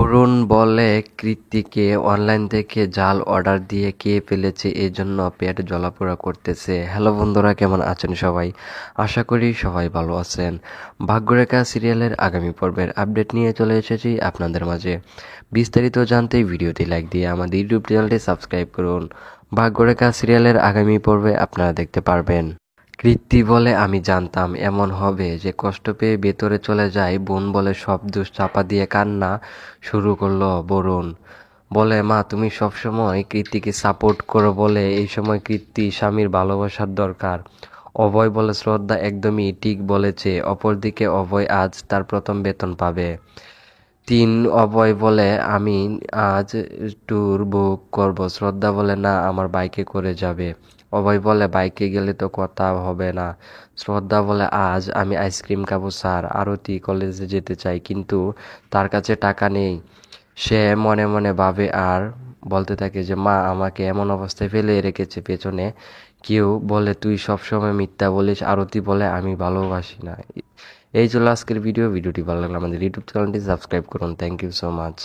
বরুণ বলে কৃতিকে অনলাইন থেকে জাল অর্ডার দিয়ে খেয়ে ফেলেছে, এজন্য পেট জ্বলাপোড়া করতেছে। হ্যালো বন্ধুরা, কেমন আছেন সবাই? আশা করি সবাই ভালো আছেন। ভাগ্যরেখা সিরিয়ালের আগামী পর্বের আপডেট নিয়ে চলে এসেছি আপনাদের মাঝে। বিস্তারিত জানতে ভিডিওটি লাইক দিয়ে আমাদের ইউটিউব চ্যানেলটি সাবস্ক্রাইব করুন। ভাগ্যরেখা সিরিয়ালের আগামী পর্বে আপনারা দেখতে পারবেন। কৃতি বলে আমি জানতাম এমন হবে, যে কষ্ট পেয়ে ভেতরে চলে যায়। বোন বলে সব দোষ চাপা দিয়ে কান্না শুরু করলো বরুণ। বলে মা তুমি সবসময় কৃতিকে সাপোর্ট করো বলে এই সময় কৃতি স্বামীর ভালোবাসার দরকার। অভয় বলে শ্রদ্ধা একদমই ঠিক বলেছে। অপরদিকে অভয় আজ তার প্রথম বেতন পাবে। অভয় বলে আমি আজ ট্যুর বুক করব। শ্রদ্ধা বলে না, আমার বাইকে করে যাবে। অভয় বলে বাইকে গেলে তো কথা হবে না। শ্রদ্ধা বলে আজ আমি আইসক্রিম খাবো স্যার। আরতি কলেজে যেতে চাই, কিন্তু তার কাছে টাকা নেই। সে মনে মনে ভাবে আর বলতে থাকে যে মা আমাকে এমন অবস্থায় ফেলে রেখেছে পেছনে। কেউ বলে তুই সবসময় মিথ্যা বলিস। আরতি বলে আমি ভালোবাসি না। এই ছিল আজকের ভিডিওটি ভালো লাগলে আমাদের ইউটিউব চ্যানেলটি সাবস্ক্রাইব করুন। Thank you so much.